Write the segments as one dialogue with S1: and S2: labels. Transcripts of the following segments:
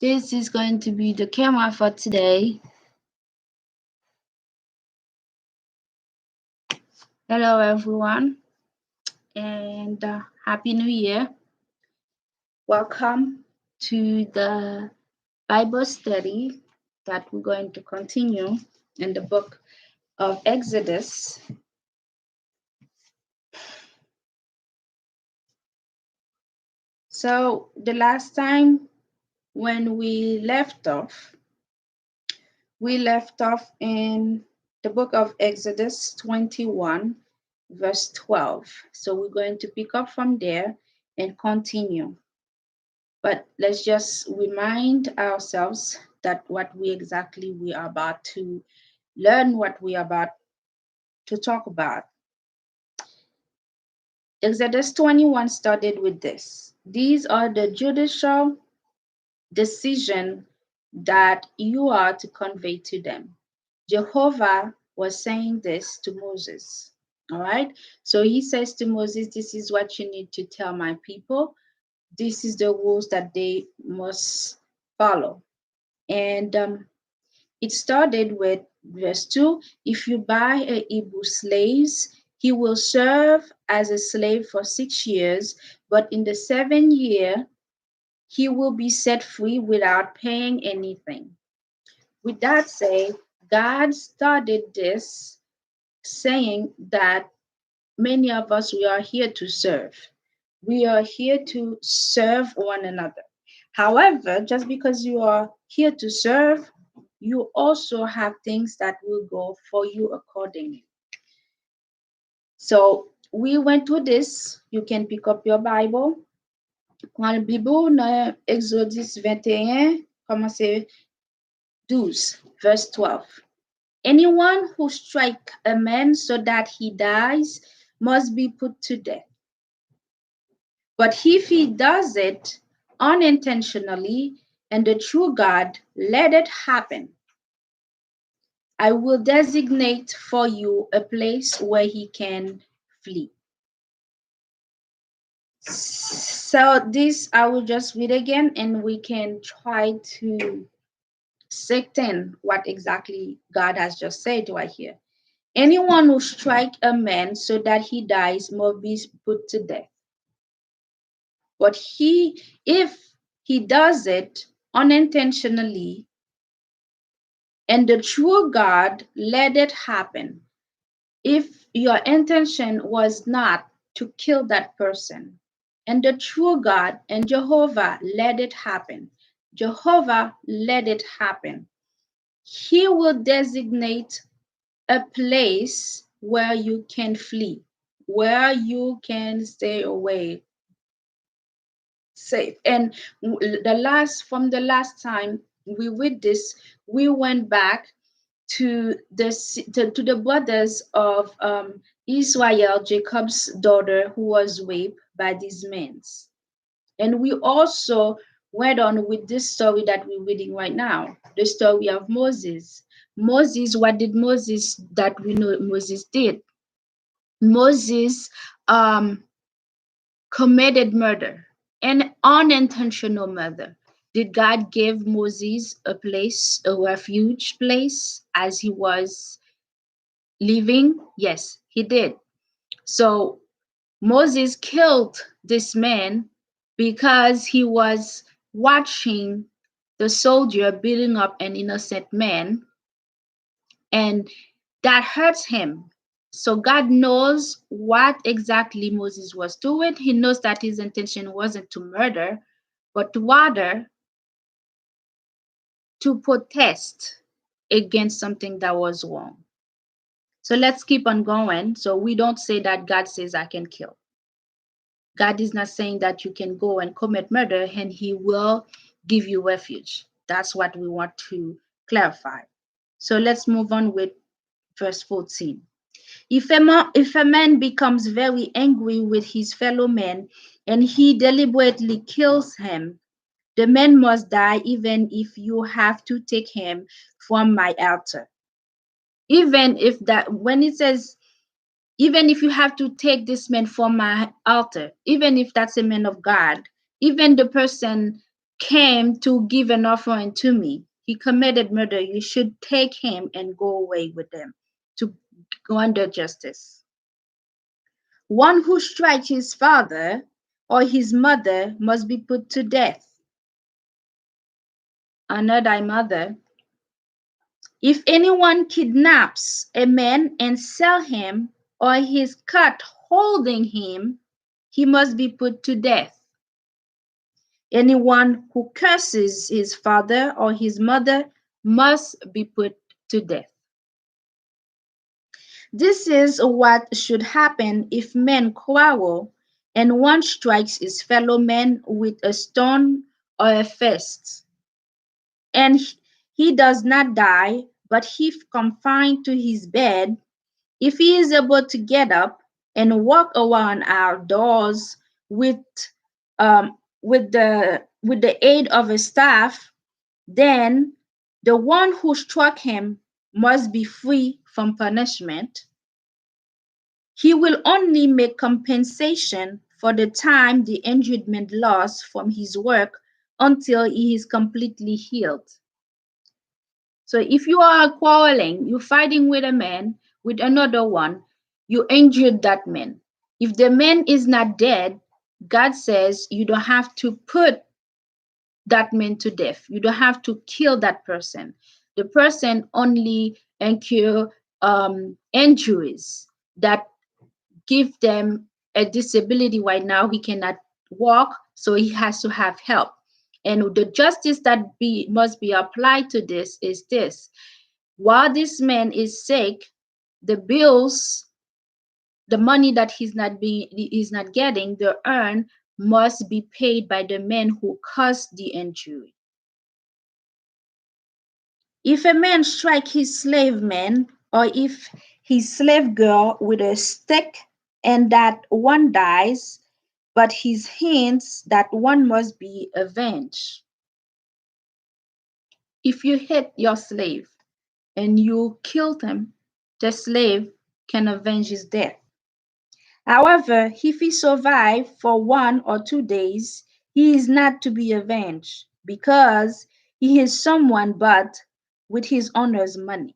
S1: This is going to be the camera for today. Hello, everyone, and Happy New Year. Welcome to the Bible study that we're going to continue in the book of Exodus. So, the last time when we left off in the book of Exodus 21, verse 12. So, we're going to pick up from there and continue. But let's just remind ourselves that what we are about to learn, what we are about to talk about. Exodus 21 started with this. These are the judicial decisions that you are to convey to them. Jehovah was saying this to Moses. All right. So he says to Moses, this is what you need to tell my people. This is the rules that they must follow. And it started with verse 2. If you buy a Hebrew slave, he will serve as a slave for 6 years, but in the 7th year, he will be set free without paying anything. With that said, God started this saying that many of us, we are here to serve. We are here to serve one another. However, just because you are here to serve, you also have things that will go for you accordingly. So we went through this. You can pick up your Bible. Dans la Bible, dans Exodus 21, commencez 12, verse 12. Anyone who strikes a man so that he dies must be put to death. But if he does it unintentionally and the true God let it happen, I will designate for you a place where he can flee. So this I will just read again and we can try to sink in what exactly God has just said right here. Anyone who strikes a man so that he dies must be put to death. But if he does it unintentionally and the true God let it happen, if your intention was not to kill that person, and the true God and Jehovah let it happen, Jehovah let it happen, he will designate a place where you can flee, where you can stay away safe. And from the last time we read this, we went back to the brothers of Israel, Jacob's daughter, who was raped by these men. And we also went on with this story that we're reading right now, the story of Moses. Moses, what did Moses that we know Moses did? Moses committed murder, an unintentional murder. Did God give Moses a place, a refuge place, as he was living? Yes, he did. So Moses killed this man because he was watching the soldier beating up an innocent man, and that hurts him. So God knows what exactly Moses was doing. He knows that his intention wasn't to murder, but rather to protest against something that was wrong. So let's keep on going. So we don't say that God says I can kill. God is not saying that you can go and commit murder and he will give you refuge. That's what we want to clarify. So let's move on with verse 14. If a man becomes very angry with his fellow man and he deliberately kills him, the man must die even if you have to take him from my altar. Even if that, when it says, even if you have to take this man from my altar, even if that's a man of God, even the person came to give an offering to me. He committed murder. You should take him and go away with him to go under justice. One who strikes his father or his mother must be put to death. Honor thy mother. If anyone kidnaps a man and sell him, or he is caught holding him, he must be put to death. Anyone who curses his father or his mother must be put to death. This is what should happen if men quarrel and one strikes his fellow man with a stone or a fist, and he does not die, but if confined to his bed, if he is able to get up and walk around outdoors with the aid of a staff, then the one who struck him must be free from punishment. He will only make compensation for the time the injured man lost from his work until he is completely healed. So if you are quarreling, you're fighting with a man, with another one, you injured that man. If the man is not dead, God says you don't have to put that man to death. You don't have to kill that person. The person only incur injuries that give them a disability. Right now he cannot walk, so he has to have help. And the justice that must be applied to this is this: while this man is sick, the bills, the money that he's not getting, the earn, must be paid by the man who caused the injury. If a man strike his slave man, or if his slave girl with a stick, and that one dies, but his hints that one must be avenged. If you hit your slave and you killed him, the slave can avenge his death. However, if he survives for 1 or 2 days, he is not to be avenged, because he is someone bought with his owner's money.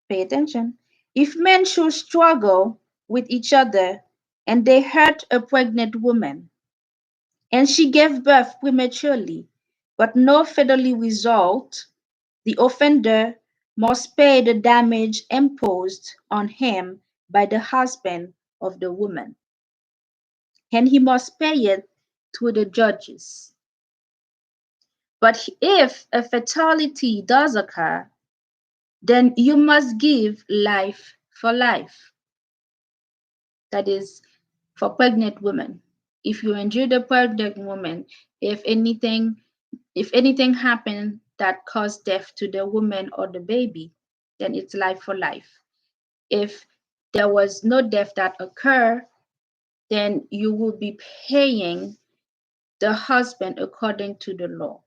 S1: Pay attention. If men should struggle with each other and they hurt a pregnant woman, and she gave birth prematurely, but no fatally result, the offender must pay the damage imposed on him by the husband of the woman, and he must pay it to the judges. But if a fatality does occur, then you must give life for life. That is for pregnant women. If you injure the pregnant woman, if anything happened that caused death to the woman or the baby, then it's life for life. If there was no death that occurred, then you will be paying the husband according to the law.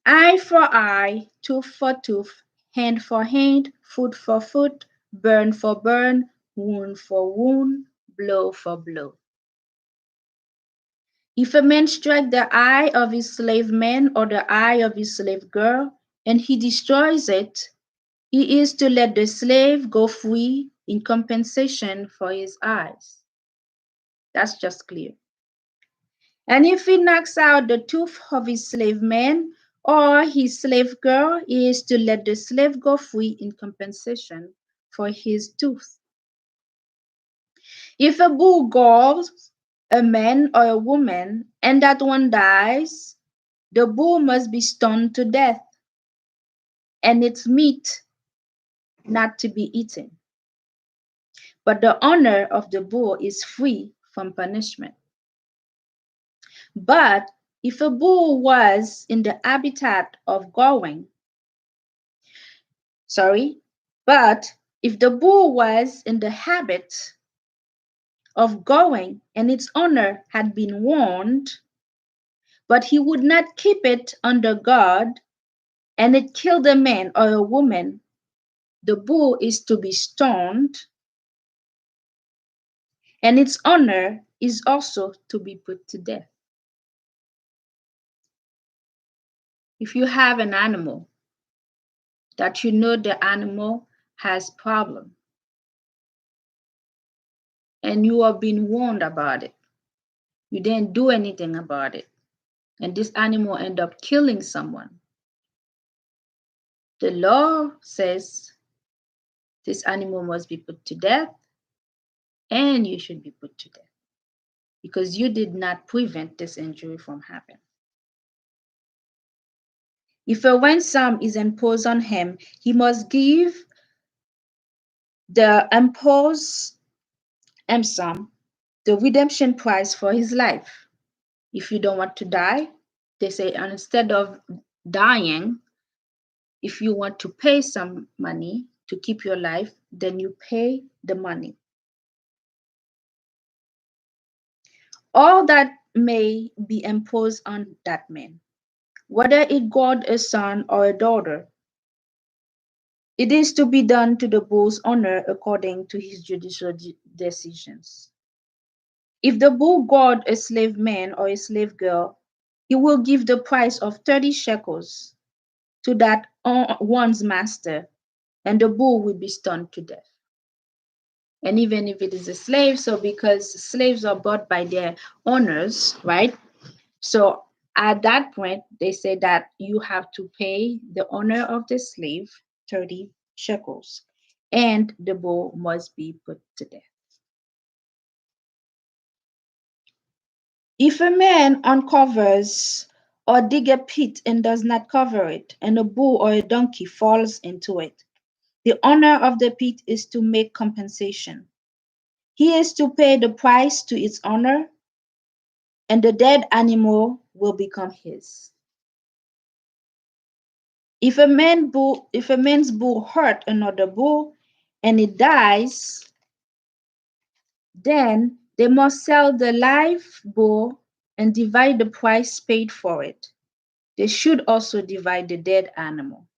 S1: Eye for eye, tooth for tooth, hand for hand, foot for foot, burn for burn, wound for wound, blow for blow. If a man strike the eye of his slave man or the eye of his slave girl, and he destroys it, he is to let the slave go free in compensation for his eyes. That's just clear. And if he knocks out the tooth of his slave man or his slave girl, he is to let the slave go free in compensation for his tooth. If a bull galls a man or a woman and that one dies, the bull must be stoned to death, and its meat not to be eaten. But the owner of the bull is free from punishment. But if a bull was in the habitat of going, but if the bull was in the habit of going and its owner had been warned, but he would not keep it under guard, and it killed a man or a woman, the bull is to be stoned, and its owner is also to be put to death. If you have an animal that you know the animal has problem and you are being warned about it, you didn't do anything about it, and this animal end up killing someone, the law says this animal must be put to death and you should be put to death because you did not prevent this injury from happening. If a ransom is imposed on him, he must give the imposed ransom the redemption price for his life. If you don't want to die, they say instead of dying, if you want to pay some money to keep your life, then you pay the money. All that may be imposed on that man, whether it guard a son or a daughter, it is to be done to the bull's owner according to his judicial decisions. If the bull guard a slave man or a slave girl, he will give the price of 30 shekels to that one's master, and the bull will be stoned to death. And even if it is a slave, so because slaves are bought by their owners, right? So at that point, they say that you have to pay the owner of the slave 30 shekels, and the bull must be put to death. If a man uncovers or dig a pit and does not cover it, and a bull or a donkey falls into it, the owner of the pit is to make compensation. He is to pay the price to its owner, and the dead animal will become his. If a man's bull hurt another bull and it dies, then they must sell the live bull and divide the price paid for it. They should also divide the dead animal.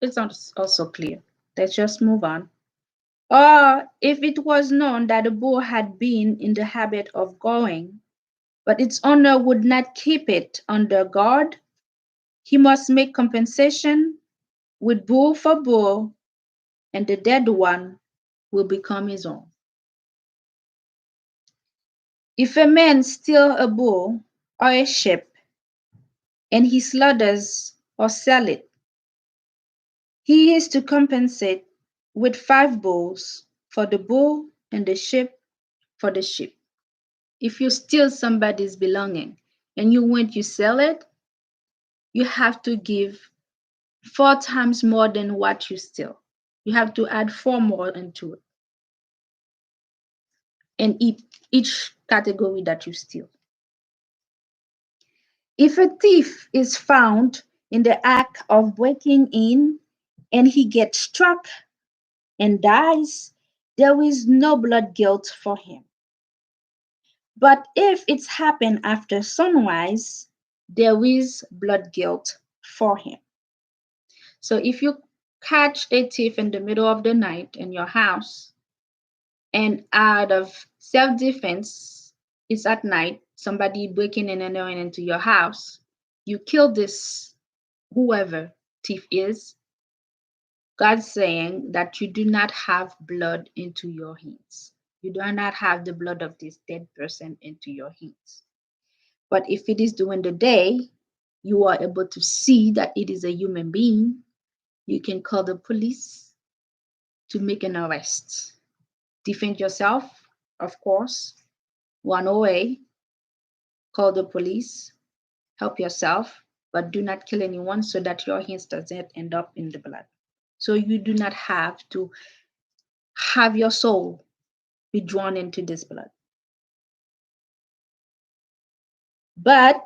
S1: It's not also clear. Let's just move on. Or if it was known that the bull had been in the habit of going, but its owner would not keep it under guard, he must make compensation with bull for bull, and the dead one will become his own. If a man steals a bull or a sheep and he slaughters or sells it, he is to compensate with 5 bulls for the bull and the sheep for the sheep. If you steal somebody's belonging and you sell it, you have to give 4 times more than what you steal. You have to add 4 more into it in each category that you steal. If a thief is found in the act of breaking in and he gets struck and dies, there is no blood guilt for him. But if it's happened after sunrise, there is blood guilt for him. So if you catch a thief in the middle of the night in your house, and out of self-defense, it's at night, somebody breaking in and going into your house, you kill this whoever thief is, God's saying that you do not have blood into your hands. You do not have the blood of this dead person into your hands. But if it is during the day, you are able to see that it is a human being, you can call the police to make an arrest. Defend yourself, of course, run away, call the police, help yourself, but do not kill anyone so that your hands doesn't end up in the blood. So you do not have to have your soul be drawn into this blood. But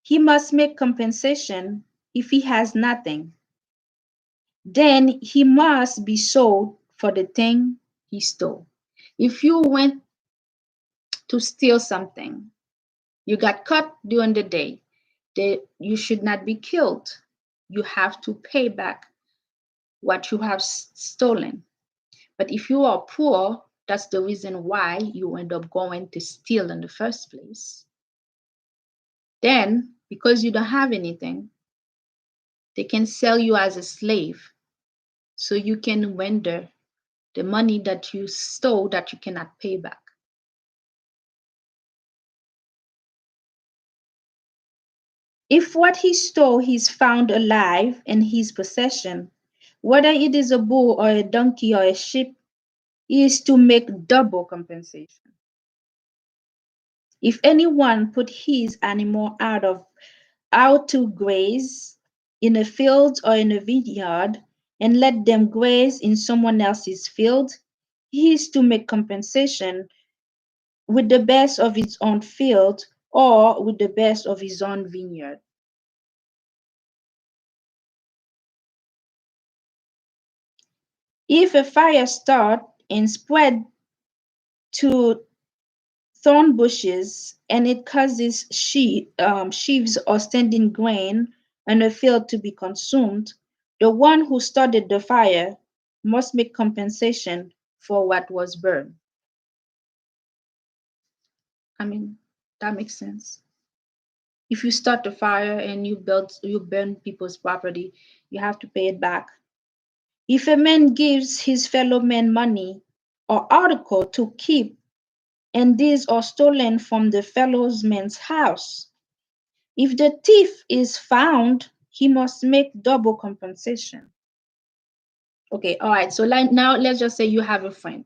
S1: he must make compensation if he has nothing. Then he must be sold for the thing he stole. If you went to steal something, you got caught during the day, you should not be killed. You have to pay back what you have stolen. But if you are poor, that's the reason why you end up going to steal in the first place. Then, because you don't have anything, they can sell you as a slave so you can render the money that you stole that you cannot pay back. If what he stole is found alive in his possession, whether it is a bull or a donkey or a sheep, he is to make double compensation. If anyone put his animal out to graze in a field or in a vineyard, and let them graze in someone else's field, he is to make compensation with the best of his own field or with the best of his own vineyard. If a fire start and spread to thorn bushes and it causes sheaves or standing grain in a field to be consumed, the one who started the fire must make compensation for what was burned. I mean, that makes sense. If you start a fire and you burn people's property, you have to pay it back. If a man gives his fellow man money or article to keep, and these are stolen from the fellow man's house, if the thief is found, he must make double compensation. Okay, all right. So like now, let's just say you have a friend.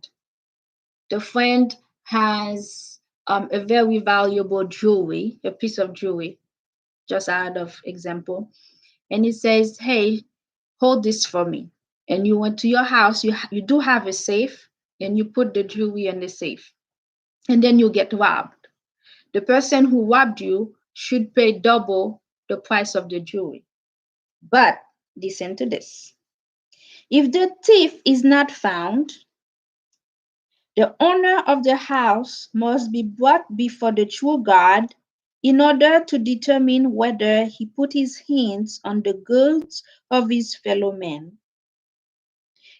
S1: The friend has a very valuable jewelry, a piece of jewelry, just out of example, and he says, "Hey, hold this for me." And you went to your house. You do have a safe, and you put the jewelry in the safe, and then you get robbed. The person who robbed you should pay double the price of the jewelry. But listen to this. If the thief is not found, the owner of the house must be brought before the true God in order to determine whether he put his hands on the goods of his fellow men.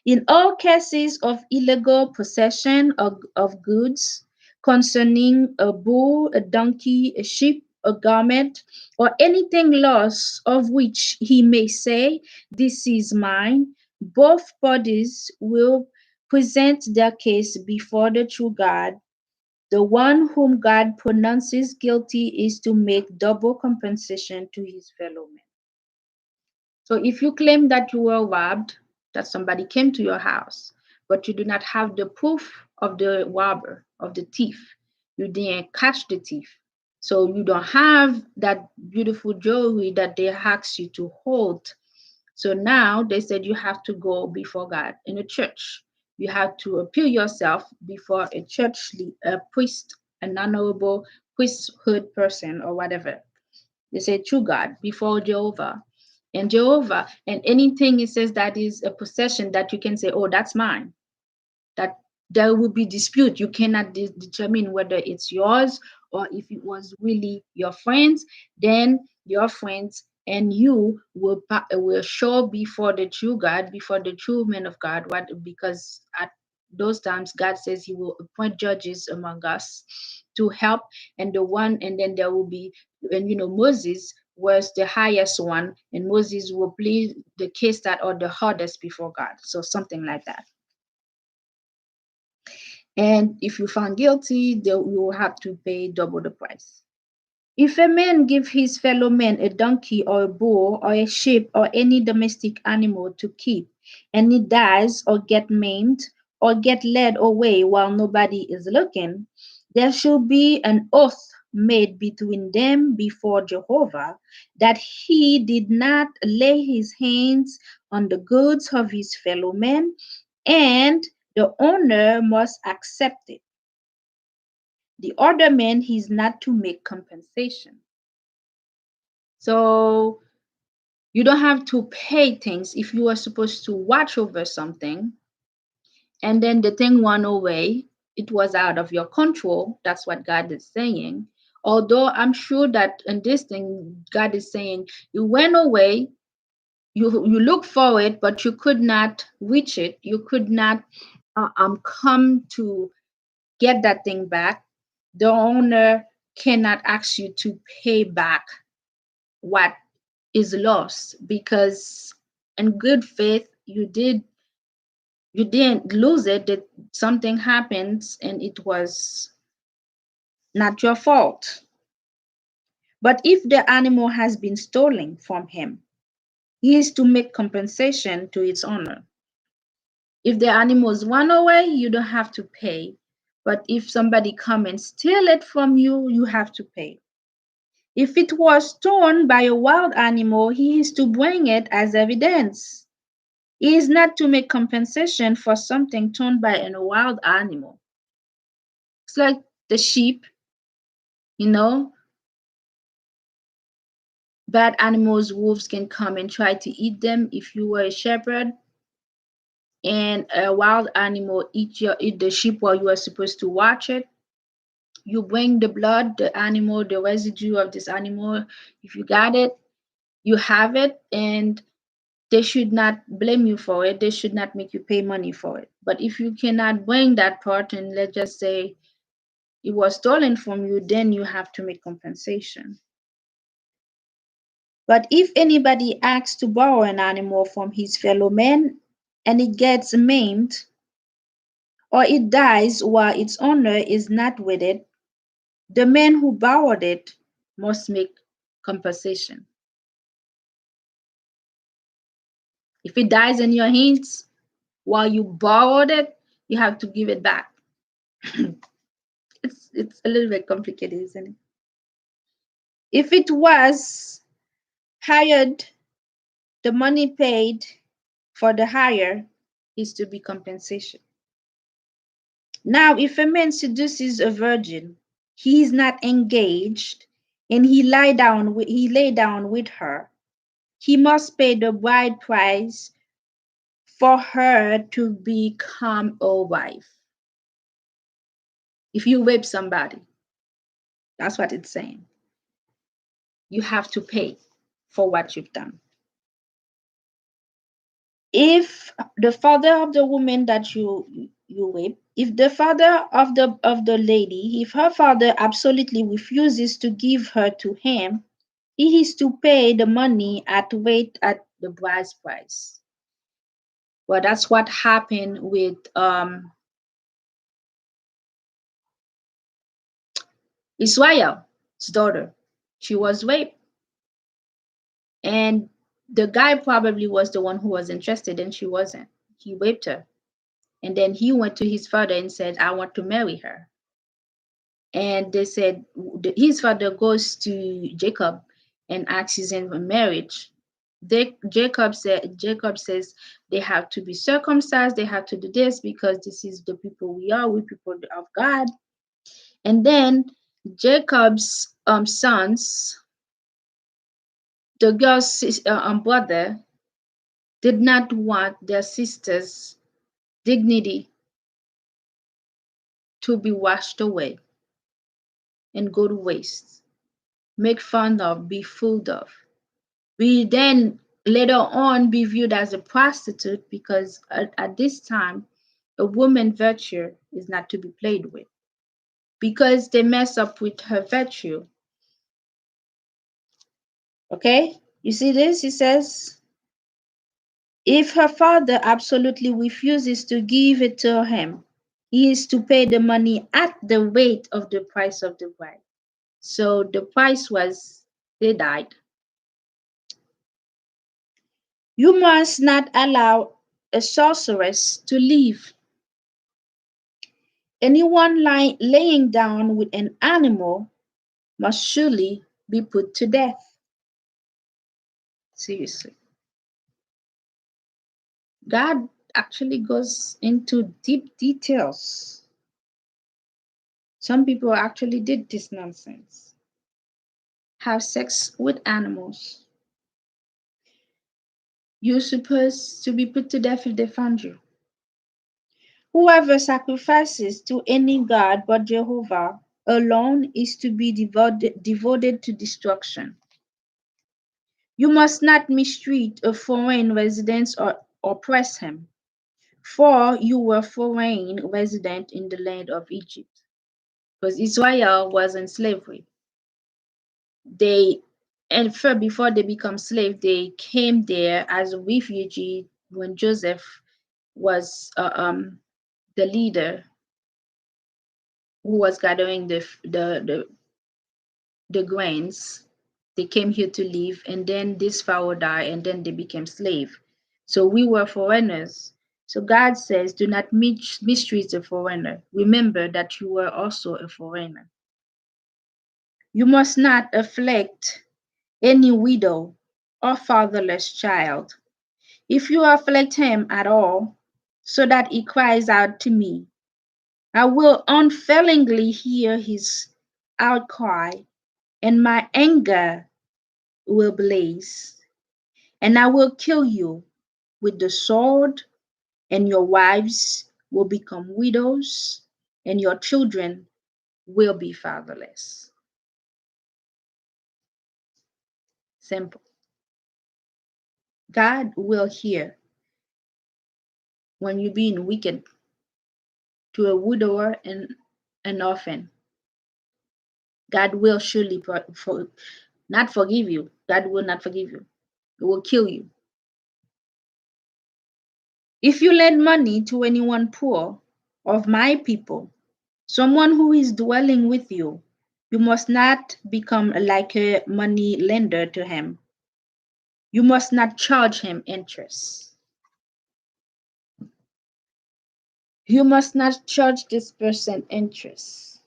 S1: In all cases of illegal possession of goods concerning a bull, a donkey, a sheep, a garment, or anything lost of which he may say, "This is mine," both parties will present their case before the true God. The one whom God pronounces guilty is to make double compensation to his fellow men. So if you claim that you were robbed, that somebody came to your house, but you do not have the proof of the robber, of the thief, you didn't catch the thief. So you don't have that beautiful jewelry that they asked you to hold. So now they said you have to go before God in a church. You have to appear yourself before a church, a priest, an honorable priesthood person or whatever. They say true God before Jehovah. And Jehovah, and anything it says that is a possession that you can say, "Oh, that's mine." That there will be dispute. You cannot determine whether it's yours or if it was really your friends. Then your friends and you will show before the true God, before the true man of God. What? Because at those times God says He will appoint judges among us to help, and then there will be, and Moses was the highest one, and Moses will plead the case that are the hardest before God. So something like that. And if you found guilty, you will have to pay double the price. If a man give his fellow man a donkey or a bull or a sheep or any domestic animal to keep, and it dies or get maimed or get led away while nobody is looking, there should be an oath made between them before Jehovah that he did not lay his hands on the goods of his fellow man, and the owner must accept it. The other man is not to make compensation. So you don't have to pay things if you are supposed to watch over something and then the thing went away. It was out of your control. That's what God is saying. Although I'm sure that in this thing, God is saying, you went away, you looked for it, but you could not reach it. You could not come to get that thing back, the owner cannot ask you to pay back what is lost, because in good faith you didn't lose it, that something happens and it was not your fault. But if the animal has been stolen from him, he is to make compensation to its owner. If the animals run away, you don't have to pay. But if somebody come and steal it from you, you have to pay. If it was torn by a wild animal, he is to bring it as evidence. He is not to make compensation for something torn by a wild animal. It's like the sheep, you know, bad animals, wolves can come and try to eat them if you were a shepherd, and a wild animal eat the sheep while you are supposed to watch it. You bring the blood, the animal, the residue of this animal. If you got it, you have it, and they should not blame you for it. They should not make you pay money for it. But if you cannot bring that part, and let's just say it was stolen from you, then you have to make compensation. But if anybody asks to borrow an animal from his fellow man and it gets maimed, or it dies while its owner is not with it, the man who borrowed it must make compensation. If it dies in your hands while you borrowed it, you have to give it back. It's a little bit complicated, isn't it? If it was hired, the money paid for the hire is to be compensation. Now, if a man seduces a virgin, he is not engaged, and he lay down with her, he must pay the bride price for her to become a wife. If you rape somebody, that's what it's saying. You have to pay for what you've done. If the father of the woman that you rape, if the father of the lady, if her father absolutely refuses to give her to him, he is to pay the money at rate at the bride's price. Well, that's what happened with Israel's daughter. She was raped, and the guy probably was the one who was interested, and she wasn't. He raped her, and then he went to his father and said, "I want to marry her." And they said his father goes to Jacob and asks him for marriage. Jacob says they have to be circumcised, they have to do this because this is the people we are, we people of God. And then Jacob's sons, the girl's brother, did not want their sister's dignity to be washed away and go to waste, make fun of, be fooled of. We then later on be viewed as a prostitute because at this time, a woman's virtue is not to be played with. Because they mess up with her virtue. Okay? You see this? He says, if her father absolutely refuses to give it to him, he is to pay the money at the rate of the price of the bride. So the price was they died. You must not allow a sorceress to live. Anyone laying down with an animal must surely be put to death. Seriously. God actually goes into deep details. Some people actually did this nonsense. Have sex with animals. You're supposed to be put to death if they found you. Whoever sacrifices to any god but Jehovah alone is to be devoted to destruction. You must not mistreat a foreign resident or oppress him. For you were foreign resident in the land of Egypt. Because Israel was in slavery. They and first before they become slave, they came there as a refugee when Joseph was the leader who was gathering the grains. They came here to live, and then this Pharaoh died, and then they became slave. So we were foreigners. So God says, do not mistreat a foreigner. Remember that you were also a foreigner. You must not afflict any widow or fatherless child. If you afflict him at all, so that he cries out to me, I will unfailingly hear his outcry, and my anger will blaze, and I will kill you with the sword, and your wives will become widows, and your children will be fatherless. Simple. God will hear when you're being wicked to a widower and an orphan. God will surely not forgive you. God will not forgive you. It will kill you. If you lend money to anyone poor of my people, someone who is dwelling with you, you must not become like a money lender to him. You must not charge him interest. You must not charge this person interest.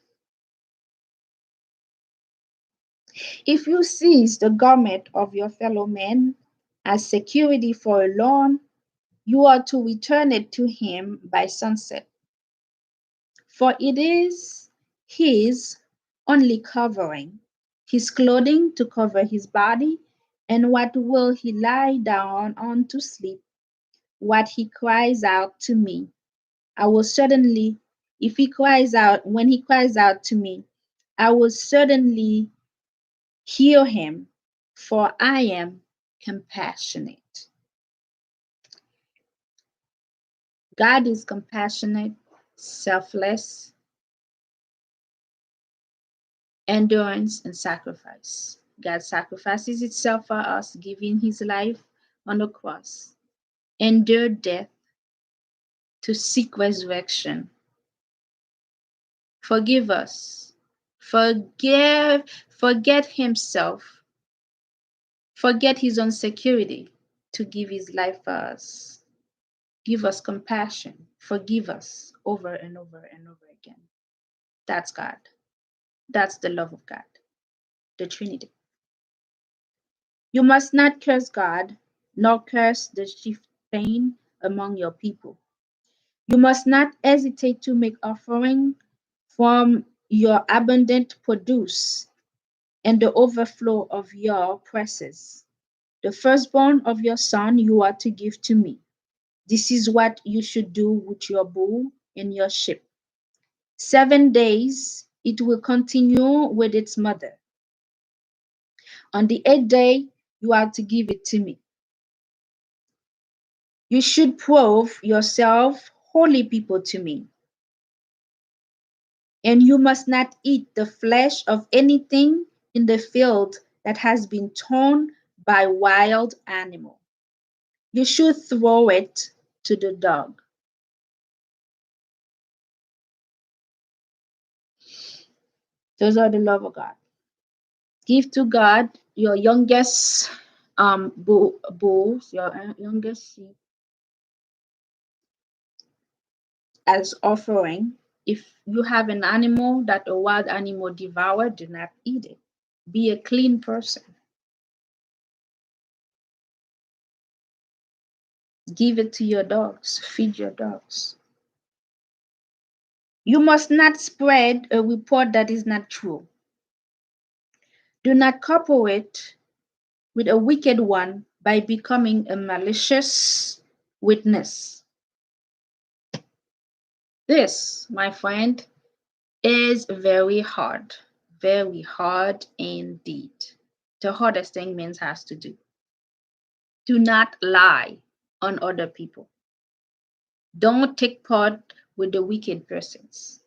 S1: If you seize the garment of your fellow man as security for a loan, you are to return it to him by sunset, for it is his only covering, his clothing to cover his body, and what will he lie down on to sleep? What he cries out to me, I will certainly, if he cries out, when he cries out to me, I will certainly hear him, for I am compassionate. God is compassionate, selfless, endurance, and sacrifice. God sacrifices himself for us, giving his life on the cross, endured death to seek resurrection. Forgive us. Forget himself. Forget his own security to give his life for us. Give us compassion. Forgive us over and over and over again. That's God. That's the love of God, the Trinity. You must not curse God, nor curse the chief pain among your people. You must not hesitate to make offering from your abundant produce and the overflow of your presses. The firstborn of your son you are to give to me. This is what you should do with your bull and your sheep. 7 days it will continue with its mother. On the 8th day you are to give it to me. You should prove yourself holy people to me. And you must not eat the flesh of anything in the field that has been torn by wild animal. You should throw it to the dog. Those are the love of God. Give to God your youngest bulls, your youngest sheep as offering. If you have an animal that a wild animal devoured, do not eat it. Be a clean person. Give it to your dogs. Feed your dogs. You must not spread a report that is not true. Do not cooperate with a wicked one by becoming a malicious witness. This, my friend, is very hard indeed. The hardest thing man has to do. Do not lie on other people. Don't take part with the wicked persons.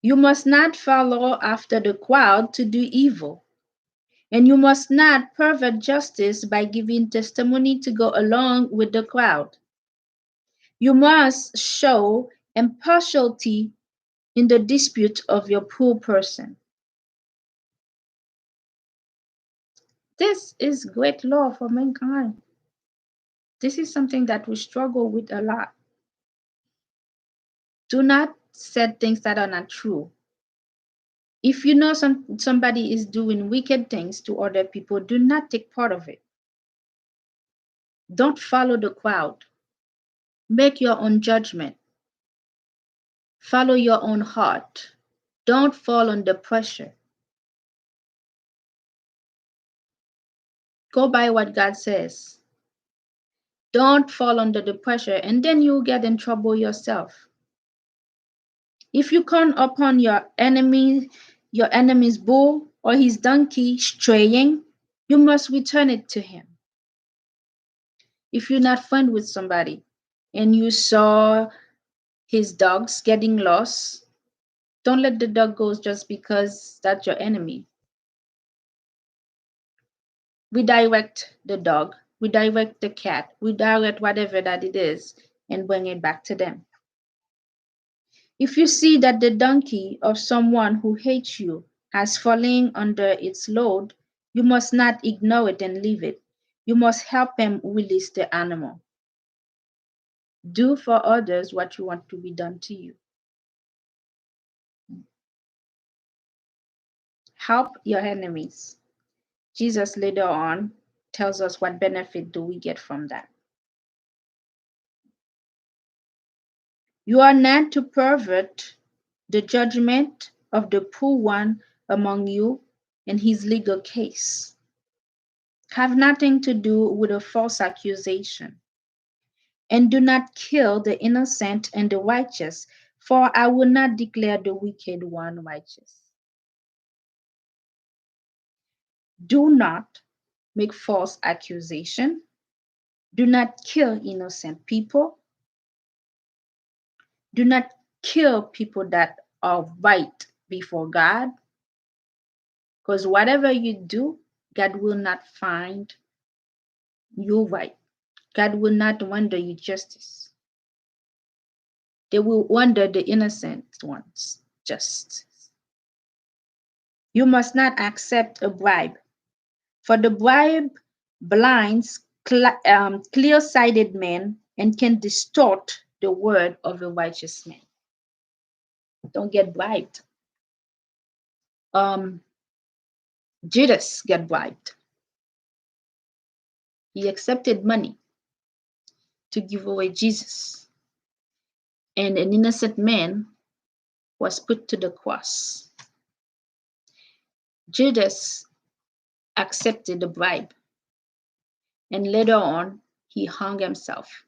S1: You must not follow after the crowd to do evil, and you must not pervert justice by giving testimony to go along with the crowd. You must show impartiality in the dispute of your poor person. This is great law for mankind. This is something that we struggle with a lot. Do not say things that are not true. If you know somebody is doing wicked things to other people, do not take part of it. Don't follow the crowd. Make your own judgment. Follow your own heart. Don't fall under pressure. Go by what God says. Don't fall under the pressure, and then you'll get in trouble yourself. If you come upon your enemy's bull or his donkey straying, you must return it to him. If you're not friends with somebody and you saw his dogs getting lost, don't let the dog go just because that's your enemy. Redirect the dog, redirect the cat, redirect whatever that it is, and bring it back to them. If you see that the donkey of someone who hates you has fallen under its load, you must not ignore it and leave it. You must help him release the animal. Do for others what you want to be done to you. Help your enemies. Jesus later on tells us what benefit do we get from that. You are not to pervert the judgment of the poor one among you in his legal case. Have nothing to do with a false accusation. And do not kill the innocent and the righteous, for I will not declare the wicked one righteous. Do not make false accusation. Do not kill innocent people. Do not kill people that are right before God, because whatever you do, God will not find you right. God will not render you justice. They will render the innocent ones justice. You must not accept a bribe, for the bribe blinds clear-sighted men and can distort the word of a righteous man. Don't get bribed. Judas got bribed. He accepted money to give away Jesus, and an innocent man was put to the cross. Judas accepted the bribe, and later on, he hung himself.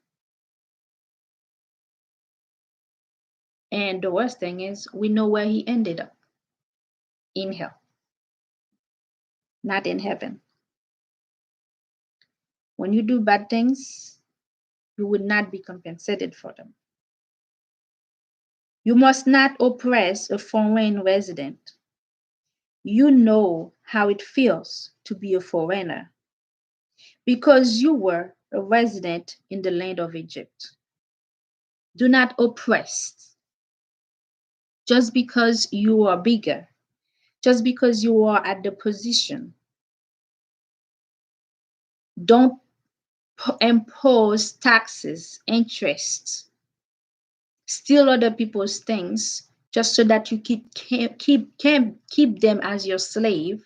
S1: And the worst thing is, we know where he ended up, in hell, not in heaven. When you do bad things, you will not be compensated for them. You must not oppress a foreign resident. You know how it feels to be a foreigner because you were a resident in the land of Egypt. Do not oppress just because you are bigger, just because you are at the position. Don't impose taxes, interest, steal other people's things just so that you keep them as your slave,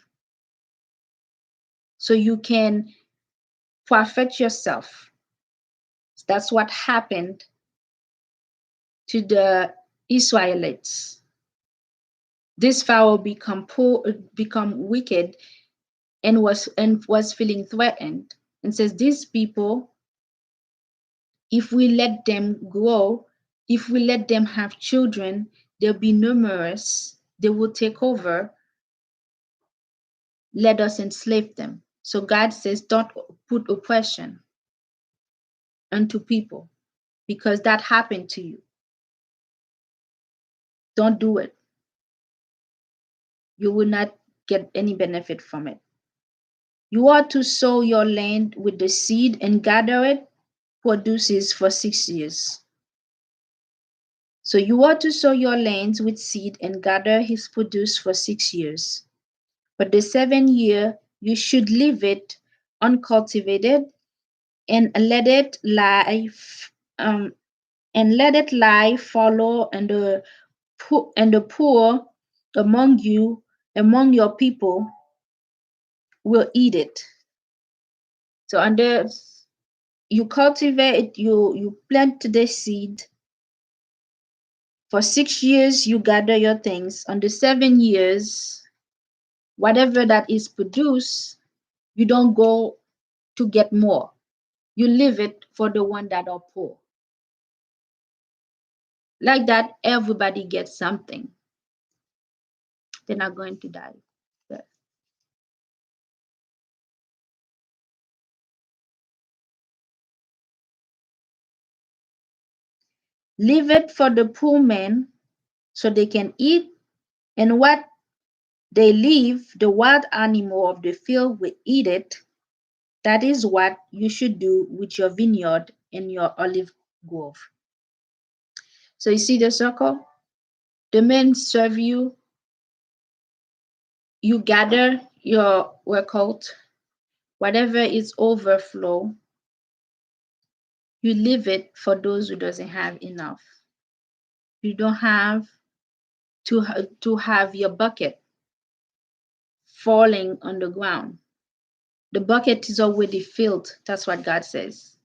S1: so you can profit yourself. That's what happened to the Israelites. This Pharaoh become wicked and was feeling threatened, and says, these people, if we let them grow, if we let them have children, they'll be numerous, they will take over, let us enslave them. So God says, don't put oppression unto people. because that happened to you. Don't do it. You will not get any benefit from it. You are to sow your land with the seed and gather it produces for 6 years. So you are to sow your lands with seed and gather his produce for 6 years. But the 7th year you should leave it uncultivated and let it lie fallow, and the poor among you, among your people, will eat it. So under you cultivate, you plant the seed. For 6 years you gather your things. On the 7 years, whatever that is produced, you don't go to get more. You leave it for the one that are poor. Like that, everybody gets something. They're not going to die. But leave it for the poor men so they can eat, and what they leave, the wild animal of the field will eat it. That is what you should do with your vineyard and your olive grove. So you see the circle? The men serve you, you gather your workout, whatever is overflow, you leave it for those who doesn't have enough. You don't have to have your bucket falling on the ground. The bucket is already filled. That's what God says.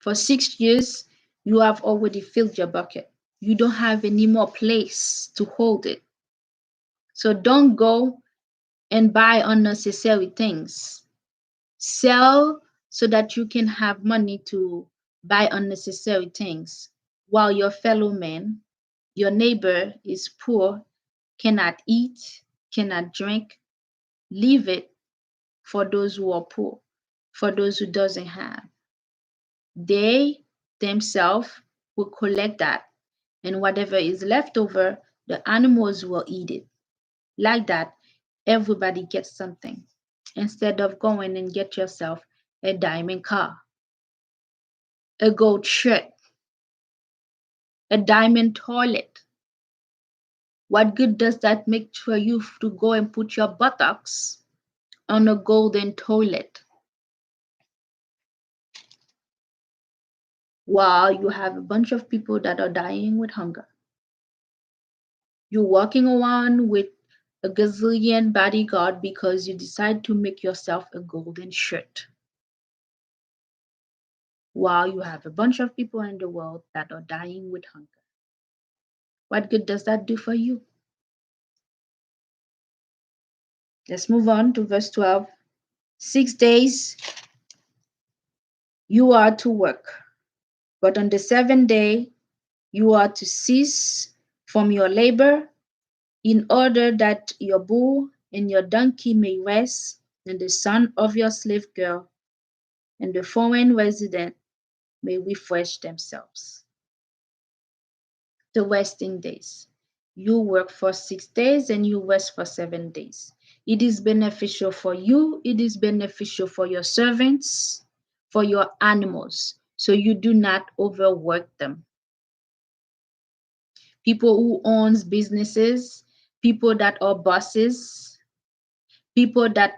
S1: For 6 years, you have already filled your bucket. You don't have any more place to hold it. So don't go and buy unnecessary things. Sell so that you can have money to buy unnecessary things while your fellow man, your neighbor, is poor, cannot eat, cannot drink. Leave it for those who are poor, for those who doesn't have. They themselves will collect that, and whatever is left over, the animals will eat it. Like that, everybody gets something. Instead of going and get yourself a diamond car, a gold shirt, a diamond toilet. What good does that make for you to go and put your buttocks on a golden toilet while you have a bunch of people that are dying with hunger? You're walking around with a gazillion bodyguard because you decide to make yourself a golden shirt while you have a bunch of people in the world that are dying with hunger. What good does that do for you? Let's move on to verse 12. 6 days you are to work, but on the 7th day you are to cease from your labor, in order that your bull and your donkey may rest, and the son of your slave girl and the foreign resident may refresh themselves. The resting days. You work for 6 days and you rest for 7 days. It is beneficial for you, it is beneficial for your servants, for your animals, so you do not overwork them. People who owns businesses, people that are bosses, people that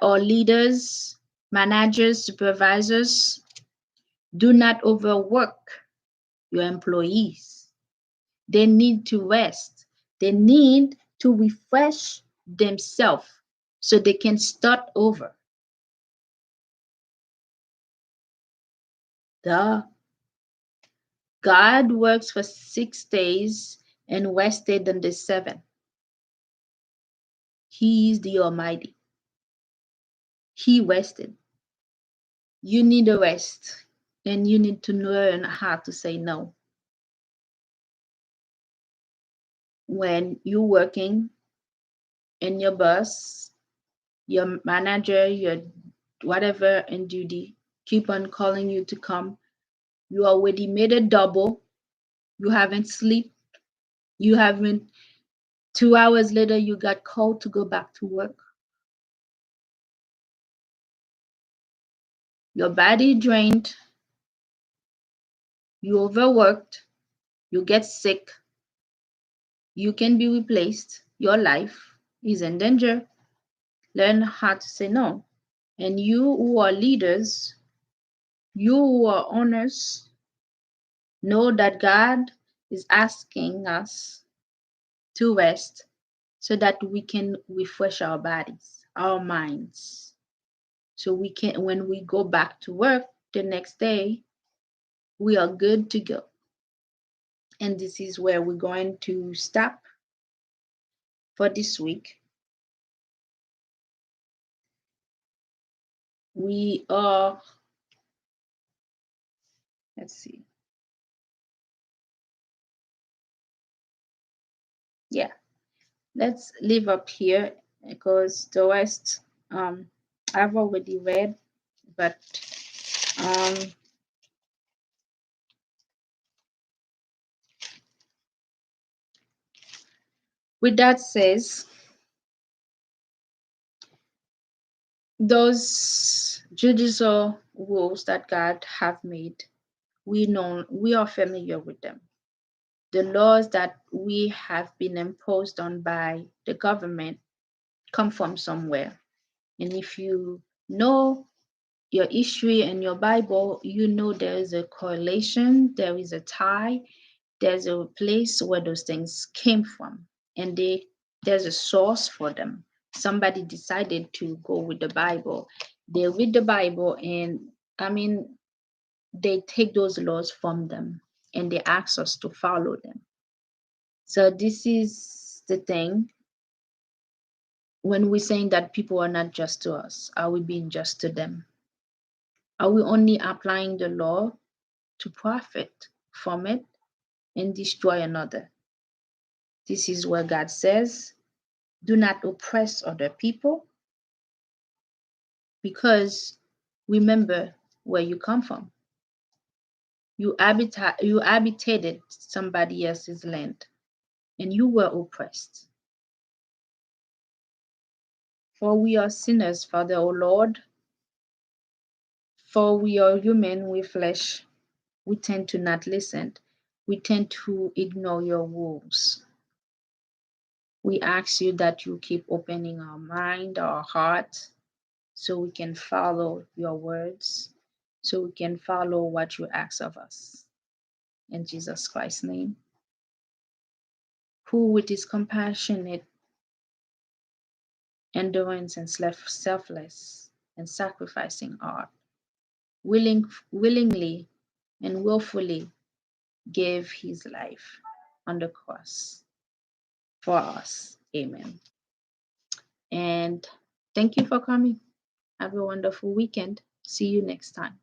S1: are leaders, managers, supervisors, do not overwork your employees. They need to rest. They need to refresh themselves so they can start over. The God works for 6 days and rested on the seventh. He is the Almighty. He rested. You need a rest, and you need to learn how to say no. When you're working and your boss, your manager, your whatever in duty keep on calling you to come, You already made a double. You haven't slept. You haven't, 2 hours later, you got called to go back to work. Your body drained. You overworked. You get sick. You can be replaced. Your life is in danger. Learn how to say no. And you who are leaders, you who are owners, know that God is asking us to rest so that we can refresh our bodies, our minds. So we can, when we go back to work the next day, we are good to go. And this is where we're going to stop for this week. We are, let's see. Yeah, let's leave up here because the rest I've already read, but um, with that says, those judicial rules that God have made, we are familiar with them. The laws that we have been imposed on by the government come from somewhere. And if you know your history and your Bible, you know there is a correlation, there is a tie, there's a place where those things came from, and there's a source for them. Somebody decided to go with the Bible. They read the Bible, and I mean, they take those laws from them and they ask us to follow them. So this is the thing. When we're saying that people are not just to us, are we being just to them? Are we only applying the law to profit from it and destroy another? This is where God says, do not oppress other people, because remember where you come from. You habitated somebody else's land and you were oppressed. For we are sinners, Father, O Lord, for we are human with flesh. We tend to not listen. We tend to ignore your rules. We ask you that you keep opening our mind, our heart, so we can follow your words, so we can follow what you ask of us. In Jesus Christ's name, who with his compassionate endurance and selfless and sacrificing heart, willingly and willfully gave his life on the cross for us. Amen. And thank you for coming. Have a wonderful weekend. See you next time.